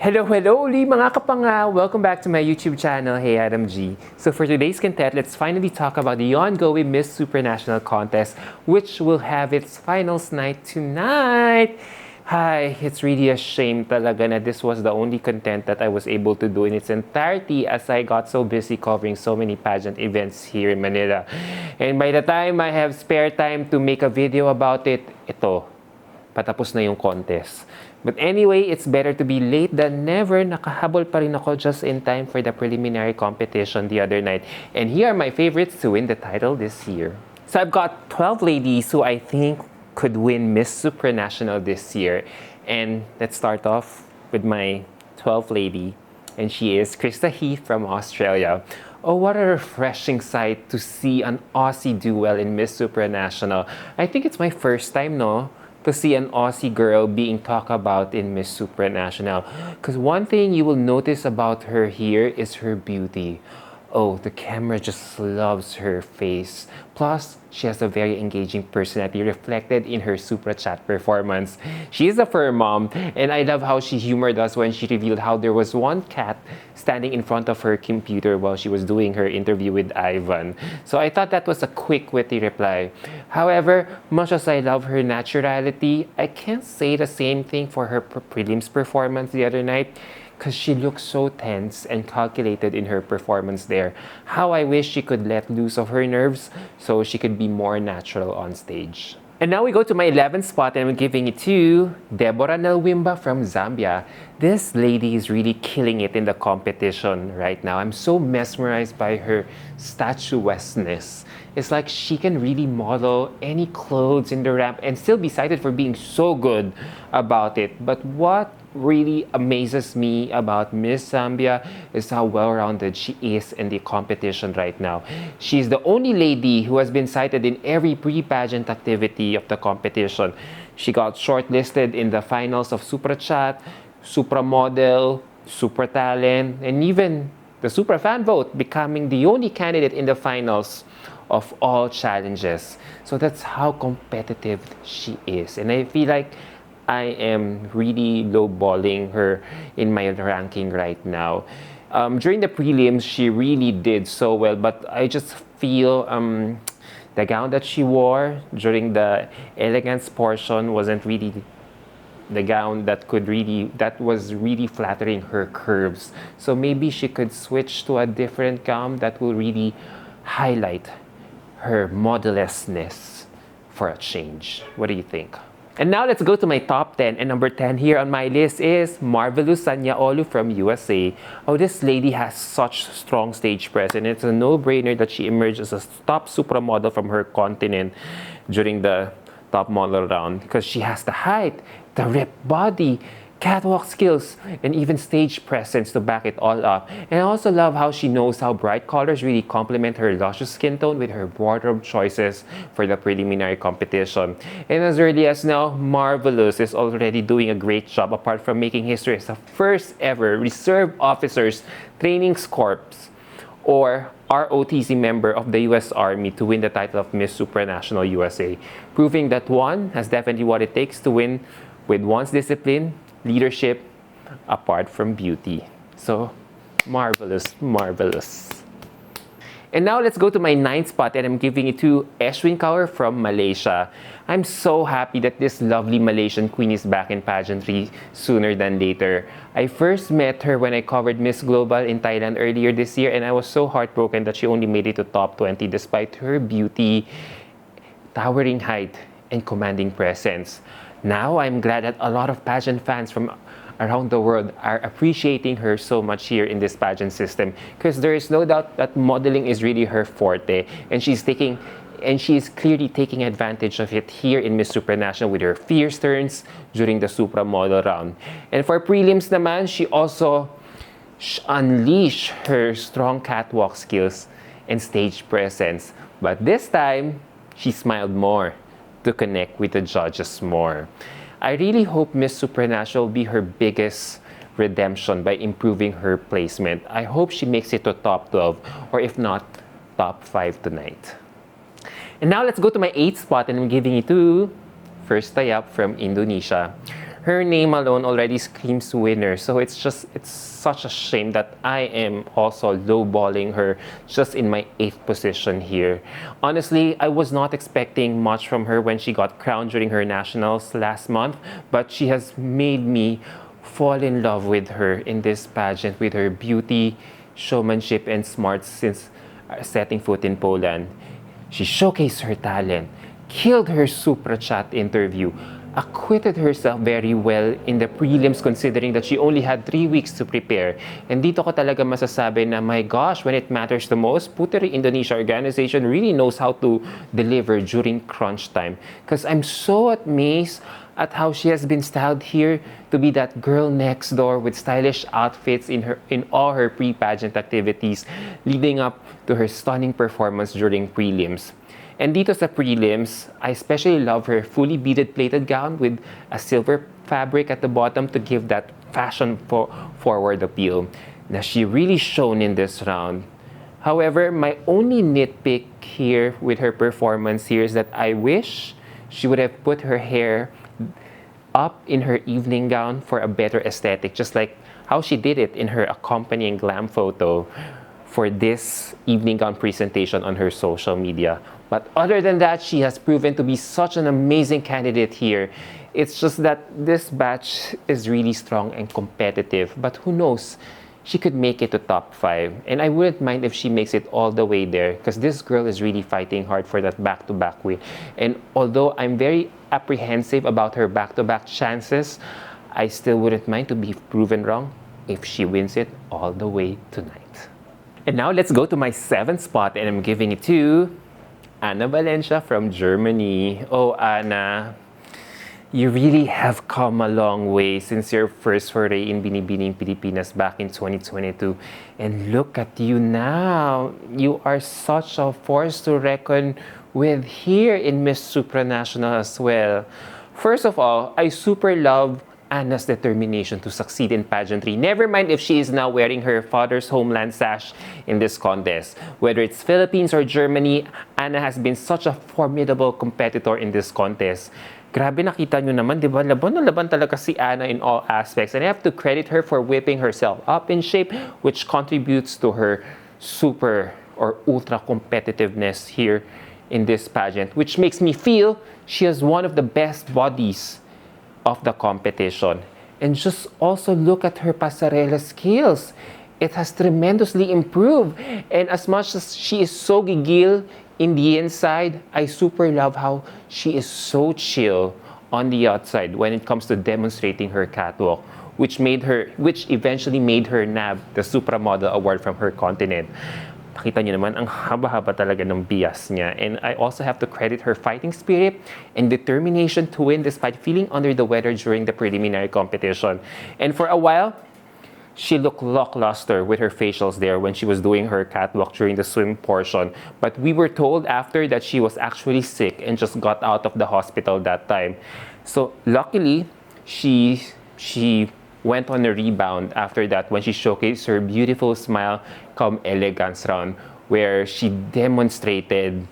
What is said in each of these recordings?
Hello uli mga kapanga! Welcome back to my YouTube channel, Hey Adam G. So for today's content, let's finally talk about the ongoing Miss Supranational contest, which will have its finals night tonight. Hi, it's really a shame talaga na this was the only content that I was able to do in its entirety as I got so busy covering so many pageant events here in Manila. And by the time I have spare time to make a video about it, ito, patapos na yung contest. But anyway, it's better to be late than never. Nakahabol pa rin ako just in time for the preliminary competition the other night. And here are my favorites to win the title this year. So I've got 12 ladies who I think could win Miss Supranational this year. And let's start off with my 12th lady. And she is Christa Heath from Australia. Oh, what a refreshing sight to see an Aussie do well in Miss Supranational. I think it's my first time, no? To see an Aussie girl being talked about in Miss Supranational. Because one thing you will notice about her here is her beauty. Oh, the camera just loves her face. Plus, she has a very engaging personality reflected in her Supra Chat performance. She is a fur mom, and I love how she humored us when she revealed how there was one cat standing in front of her computer while she was doing her interview with Ivan. So I thought that was a quick, witty reply. However, much as I love her naturality, I can't say the same thing for her prelims performance the other night, because she looks so tense and calculated in her performance there. How I wish she could let loose of her nerves so she could be more natural on stage. And now we go to my 11th spot, and I'm giving it to Deborah Wimba from Zambia. This lady is really killing it in the competition right now. I'm so mesmerized by her statuesqueness. It's like she can really model any clothes in the ramp and still be cited for being so good about it. But what really amazes me about Miss Zambia is how well-rounded she is in the competition right now. She's the only lady who has been cited in every pre-pageant activity of the competition. She got shortlisted in the finals of Supra Chat, Supra Model, Supra Talent, and even the Supra Fan Vote, becoming the only candidate in the finals of all challenges. So that's how competitive she is. And I feel like I am really lowballing her in my ranking right now. During the prelims, she really did so well, but I just feel the gown that she wore during the elegance portion wasn't really the gown that was really flattering her curves. So maybe she could switch to a different gown that will really highlight her modellessness for a change. What do you think? And now let's go to my top 10. And number 10 here on my list is Marvelous Sanyaolu from USA. Oh, this lady has such strong stage presence. It's a no-brainer that she emerged as a top supermodel from her continent during the top model round, because she has the height, the ripped body, catwalk skills, and even stage presence to back it all up. And I also love how she knows how bright colors really complement her luscious skin tone with her wardrobe choices for the preliminary competition. And as early as now, Marvelous is already doing a great job, apart from making history as the first ever Reserve Officers Training Corps, or ROTC member of the U.S. Army, to win the title of Miss Supranational USA, proving that one has definitely what it takes to win with one's discipline, leadership, apart from beauty. So, marvelous, marvelous. And now let's go to my 9th spot, and I'm giving it to Eshwan from Malaysia. I'm so happy that this lovely Malaysian queen is back in pageantry sooner than later. I first met her when I covered Miss Global in Thailand earlier this year, and I was so heartbroken that she only made it to top 20 despite her beauty, towering height, and commanding presence. Now, I'm glad that a lot of pageant fans from around the world are appreciating her so much here in this pageant system, because there is no doubt that modeling is really her forte, and she's clearly taking advantage of it here in Miss Supranational with her fierce turns during the Supra model round. And for prelims naman, she also unleashed her strong catwalk skills and stage presence. But this time, she smiled more to connect with the judges more. I really hope Miss Supranational will be her biggest redemption by improving her placement. I hope she makes it to top 12, or if not, top 5 tonight. And now let's go to my 8th spot, and I'm giving it to First Tayap from Indonesia. Her name alone already screams winner. So it's such a shame that I am also lowballing her just in my 8th position here. Honestly, I was not expecting much from her when she got crowned during her nationals last month, but she has made me fall in love with her in this pageant with her beauty, showmanship, and smarts since setting foot in Poland. She showcased her talent, killed her Supra Chat interview, acquitted herself very well in the prelims considering that she only had 3 weeks to prepare. And dito ko talaga masasabi na, my gosh, when it matters the most, Puteri Indonesia organization really knows how to deliver during crunch time. Because I'm so amazed at how she has been styled here to be that girl next door with stylish outfits in all her pre-pageant activities leading up to her stunning performance during prelims. And dito sa prelims, I especially love her fully beaded plated gown with a silver fabric at the bottom to give that fashion-forward appeal na she really shone in this round. However, my only nitpick here with her performance here is that I wish she would have put her hair up in her evening gown for a better aesthetic, just like how she did it in her accompanying glam photo for this evening gown presentation on her social media. But other than that, she has proven to be such an amazing candidate here. It's just that this batch is really strong and competitive, but who knows? She could make it to top 5. And I wouldn't mind if she makes it all the way there because this girl is really fighting hard for that back-to-back win. And although I'm very apprehensive about her back-to-back chances, I still wouldn't mind to be proven wrong if she wins it all the way tonight. And now let's go to my 7th spot, and I'm giving it to Anna Valencia from Germany. Oh, Anna, you really have come a long way since your first foray in Binibining Pilipinas back in 2022. And look at you now. You are such a force to reckon with here in Miss Supranational as well. First of all, I super love Anna's determination to succeed in pageantry. Never mind if she is now wearing her father's homeland sash in this contest. Whether it's Philippines or Germany, Anna has been such a formidable competitor in this contest. Grabe, nakita nyo naman, di ba? Laban na laban talaga si Anna in all aspects. And I have to credit her for whipping herself up in shape, which contributes to her super or ultra competitiveness here in this pageant, which makes me feel she has one of the best bodies of the competition. And just also look at her pasarela skills. It has tremendously improved. And as much as she is so gigil in the inside, I super love how she is so chill on the outside when it comes to demonstrating her catwalk, which eventually made her nab the Supramodel Award from her continent. Pakita niyo naman, ang haba-haba talaga ng bias niya. And I also have to credit her fighting spirit and determination to win despite feeling under the weather during the preliminary competition. And for a while, she looked lackluster with her facials there when she was doing her catwalk during the swim portion. But we were told after that she was actually sick and just got out of the hospital that time. So luckily, she went on a rebound after that when she showcased her beautiful smile cum elegance round, where she demonstrated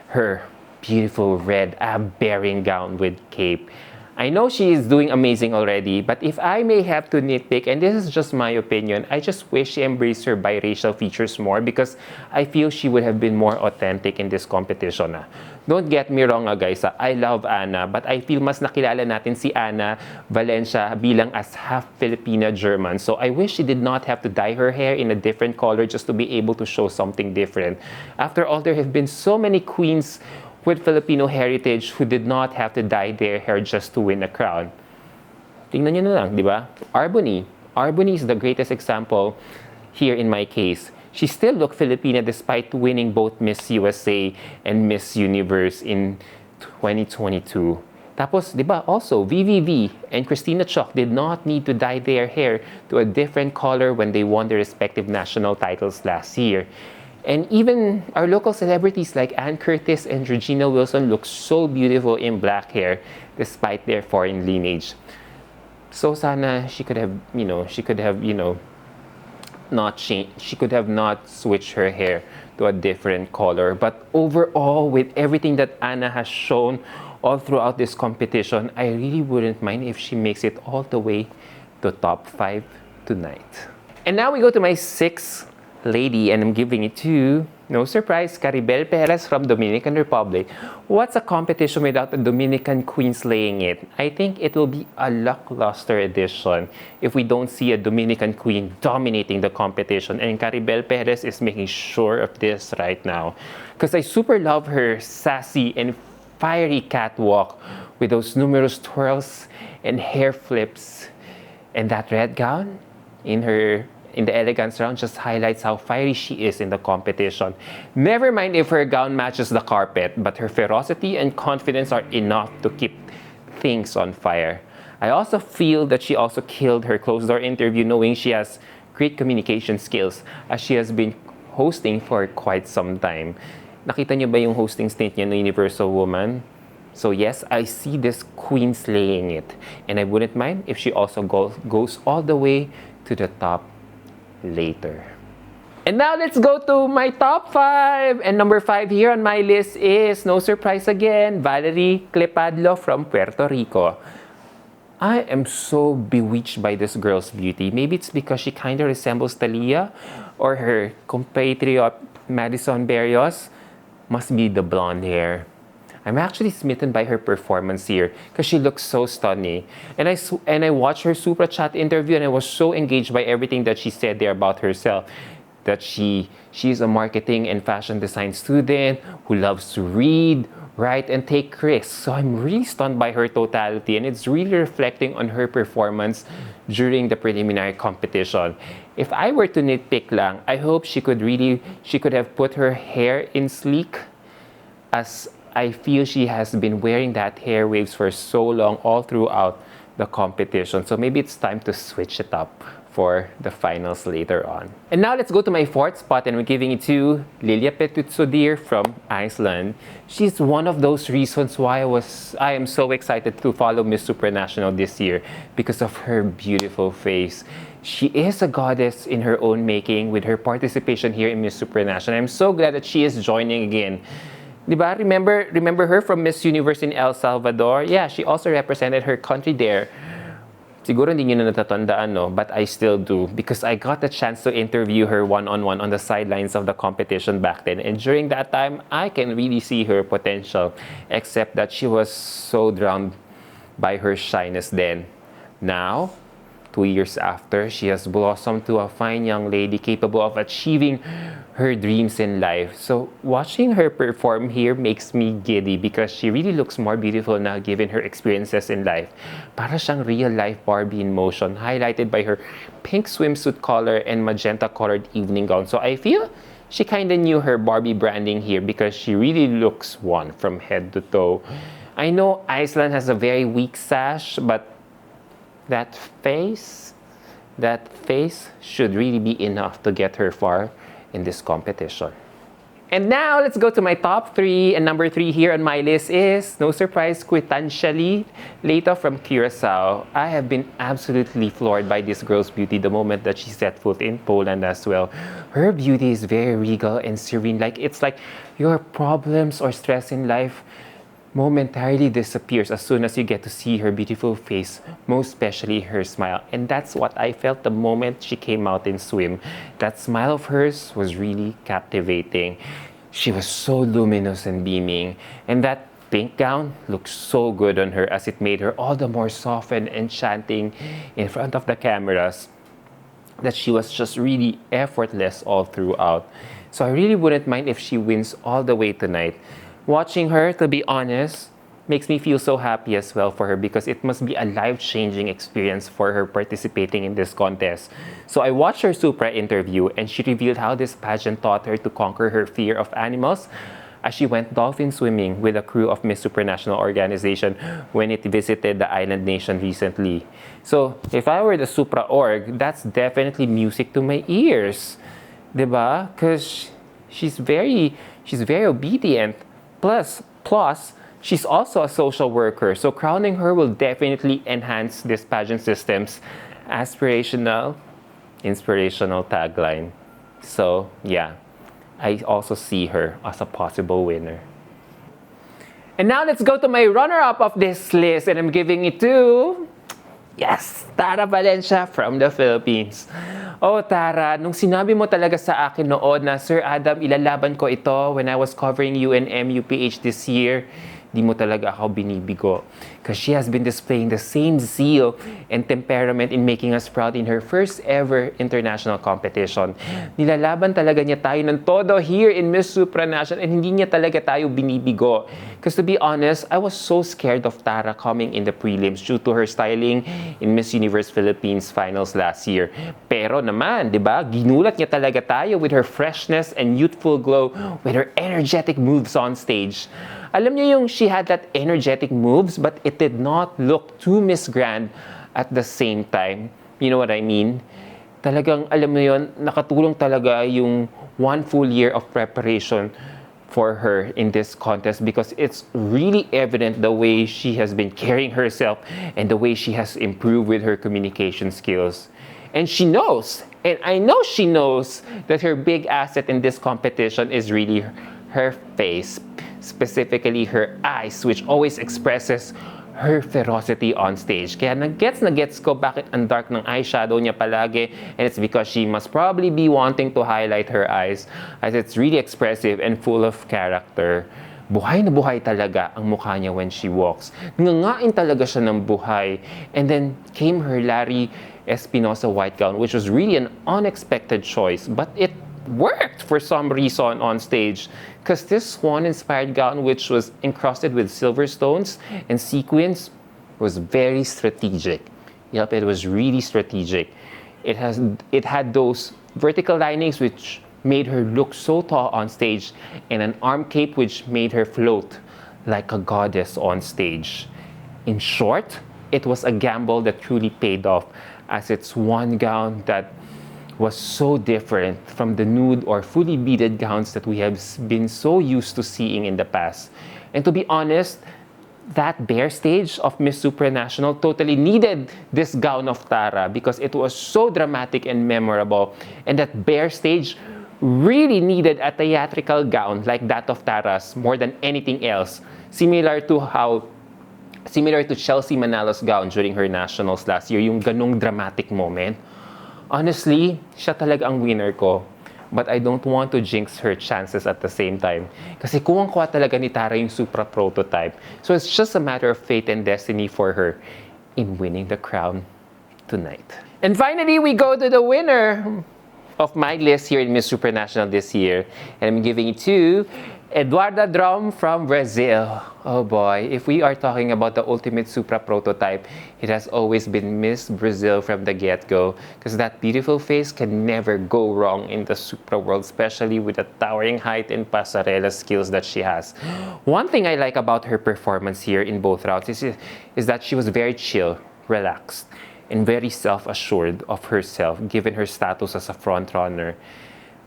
her beautiful red ab-bearing gown with cape. I know she is doing amazing already, but if I may have to nitpick, and this is just my opinion, I just wish she embraced her biracial features more because I feel she would have been more authentic in this competition. Don't get me wrong guys, I love Anna, but I feel mas nakilala natin si Anna Valencia bilang as half Filipina-German. So I wish she did not have to dye her hair in a different color just to be able to show something different. After all, there have been so many queens with Filipino heritage who did not have to dye their hair just to win a crown. Tingnan nyo na lang, di ba? Arbony is the greatest example here in my case. She still looked Filipina despite winning both Miss USA and Miss Universe in 2022. Tapos, di ba, also, VVV and Christina Chok did not need to dye their hair to a different color when they won their respective national titles last year. And even our local celebrities like Ann Curtis and Regina Wilson look so beautiful in black hair despite their foreign lineage. So sana she could have not switched her hair to a different color. But overall, with everything that Anna has shown all throughout this competition. I really wouldn't mind if she makes it all the way to top 5 tonight. And now we go to my 6th lady, and I'm giving it to, no surprise, Caribel Perez from Dominican Republic. What's a competition without the Dominican queen slaying it? I think it will be a lackluster edition if we don't see a Dominican queen dominating the competition. And Caribel Perez is making sure of this right now. Because I super love her sassy and fiery catwalk with those numerous twirls and hair flips. And that red gown in the elegance round just highlights how fiery she is in the competition. Never mind if her gown matches the carpet, but her ferocity and confidence are enough to keep things on fire. I also feel that she also killed her closed-door interview, knowing she has great communication skills as she has been hosting for quite some time. Nakita niyo ba yung hosting stint niya no Universal Woman? So yes, I see this queen slaying it. And I wouldn't mind if she also goes all the way to the top later. And now let's go to my top 5. And number 5 here on my list is, no surprise again, Valerie Clepadlo from Puerto Rico. I am so bewitched by this girl's beauty. Maybe it's because she kind of resembles Talia, or her compatriot Madison Berrios. Must be the blonde hair. I'm actually smitten by her performance here because she looks so stunning. And I watched her Supra Chat interview, and I was so engaged by everything that she said there about herself. That she's a marketing and fashion design student who loves to read, write, and take risks. So I'm really stunned by her totality, and it's really reflecting on her performance during the preliminary competition. If I were to nitpick lang, I hope she could have put her hair in sleek, as I feel she has been wearing that hair waves for so long all throughout the competition. So maybe it's time to switch it up for the finals later on. And now let's go to my 4th spot, and we're giving it to Lilia Petutsodir from Iceland. She's one of those reasons why I am so excited to follow Miss Supranational this year, because of her beautiful face. She is a goddess in her own making with her participation here in Miss Supranational. I'm so glad that she is joining again. Diba? Remember her from Miss Universe in El Salvador? Yeah, she also represented her country there. Siguro hindi nyo na natatandaan, no? But I still do, because I got the chance to interview her one-on-one on the sidelines of the competition back then. And during that time, I can really see her potential, except that she was so drowned by her shyness then. Now, 2 years after, she has blossomed to a fine young lady capable of achieving her dreams in life. So watching her perform here makes me giddy, because she really looks more beautiful now given her experiences in life. Para siyang real-life Barbie in motion, highlighted by her pink swimsuit color and magenta-colored evening gown. So I feel she kind of knew her Barbie branding here, because she really looks one from head to toe. I know Iceland has a very weak sash, but that face should really be enough to get her far in this competition. And now let's go to my top 3. And number 3 here on my list is, no surprise, Quitantially Leto from Curacao. I have been absolutely floored by this girl's beauty the moment that she set foot in Poland as well. Her beauty is very regal and serene. It's like your problems or stress in life momentarily disappears as soon as you get to see her beautiful face, most especially her smile. And that's what I felt the moment she came out in swim. That smile of hers was really captivating. She was so luminous and beaming. And that pink gown looked so good on her, as it made her all the more soft and enchanting in front of the cameras, that she was just really effortless all throughout. So I really wouldn't mind if she wins all the way tonight. Watching her, to be honest, makes me feel so happy as well for her, because it must be a life-changing experience for her participating in this contest. So I watched her Supra interview, and she revealed how this pageant taught her to conquer her fear of animals as she went dolphin swimming with a crew of Miss Supranational organization when it visited the island nation recently. So if I were the Supra org, that's definitely music to my ears. Diba? Because she's very obedient. Plus, she's also a social worker, so crowning her will definitely enhance this pageant system's aspirational, inspirational tagline. So, yeah, I also see her as a possible winner. And now let's go to my runner-up of this list, and I'm giving it to... Yes, Tara Valencia from the Philippines. Oh, Tara, nung sinabi mo talaga sa akin noon na, Sir Adam, ilalaban ko ito when I was covering UNM UPH this year, di mo talaga ako binibigo. Because she has been displaying the same zeal and temperament in making us proud in her first ever international competition. Nilalaban talaga niya tayo ng todo here in Miss Supranational, and hindi niya talaga tayo binibigo. Because to be honest, I was so scared of Tara coming in the prelims due to her styling in Miss Universe Philippines finals last year. Pero naman, di ba, ginulat niya talaga tayo with her freshness and youthful glow, with her energetic moves on stage. Alam niyo yung she had that energetic moves, but it did not look too Miss Grand at the same time. You know what I mean? Talagang, alam mo yun, nakatulong talaga yung 1 full year of preparation for her in this contest, because it's really evident the way she has been carrying herself and the way she has improved with her communication skills. And she knows, and I know she knows, that her big asset in this competition is really her face, specifically her eyes, which always expresses her ferocity on stage. Kaya nag-gets ko bakit ang dark ng eyeshadow niya palagi, and it's because she must probably be wanting to highlight her eyes, as it's really expressive and full of character. Buhay na buhay talaga ang mukha niya when she walks. Nangangain talaga siya ng buhay. And then came her Larry Espinosa white gown, which was really an unexpected choice, but it worked for some reason on stage, because this swan-inspired gown, which was encrusted with silver stones and sequins, was very strategic. Yep, it was really strategic. It had those vertical linings which made her look so tall on stage, and an arm cape which made her float like a goddess on stage. In short, it was a gamble that truly paid off, as it's one gown that was so different from the nude or fully beaded gowns that we have been so used to seeing in the past. And to be honest, that bare stage of Miss Supranational totally needed this gown of Tara, because it was so dramatic and memorable. And that bare stage really needed a theatrical gown like that of Tara's more than anything else, similar to Chelsea Manalo's gown during her nationals last year, yung ganong dramatic moment. Honestly, siya talaga ang winner ko. But I don't want to jinx her chances at the same time. Kasi kuwang-kuha talaga ni Tara yung Supra prototype. So it's just a matter of fate and destiny for her in winning the crown tonight. And finally, we go to the winner of my list here in Miss Supranational this year. And I'm giving it to Eduarda Drum from Brazil. Oh boy, if we are talking about the ultimate Supra prototype, it has always been Miss Brazil from the get-go, because that beautiful face can never go wrong in the Supra world, especially with the towering height and pasarela skills that she has. One thing I like about her performance here in both rounds is that she was very chill, relaxed, and very self-assured of herself, given her status as a front-runner.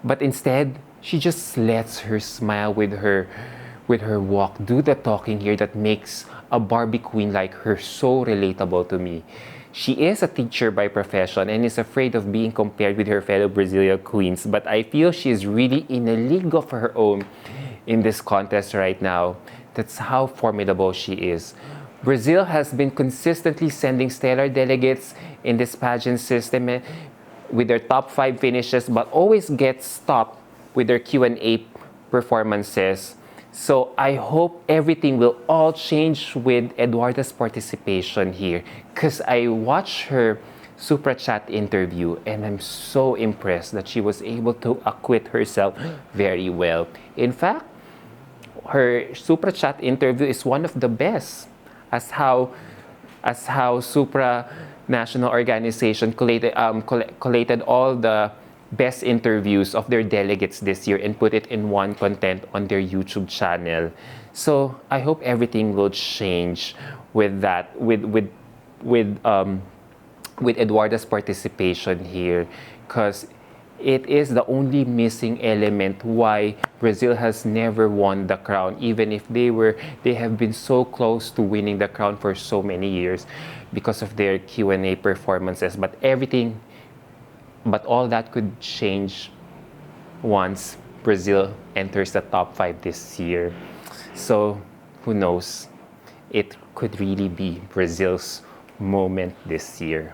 But instead, she just lets her smile with her walk do the talking here that makes a Barbie queen like her so relatable to me. She is a teacher by profession and is afraid of being compared with her fellow Brazilian queens, but I feel she is really in a league of her own in this contest right now. That's how formidable she is. Brazil has been consistently sending stellar delegates in this pageant system with their top 5 finishes, but always gets stopped with their Q&A performances. So I hope everything will all change with Eduarda's participation here, because I watched her Supra Chat interview and I'm so impressed that she was able to acquit herself very well. In fact, her Supra Chat interview is one of the best, as how Supranational organization collated all the best interviews of their delegates this year and put it in one content on their YouTube channel. So I hope everything will change with that, with Eduarda's participation here, because it is the only missing element why Brazil has never won the crown, even if they have been so close to winning the crown for so many years because of their Q&A performances. But all that could change once Brazil enters the top 5 this year. So who knows? It could really be Brazil's moment this year.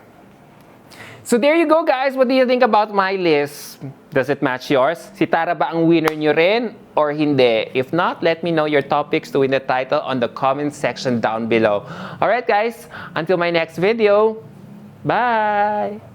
So there you go, guys. What do you think about my list? Does it match yours? Si Tara ba ang winner nyo rin or hindi? If not, let me know your topics to win the title on the comment section down below. Alright, guys. Until my next video. Bye!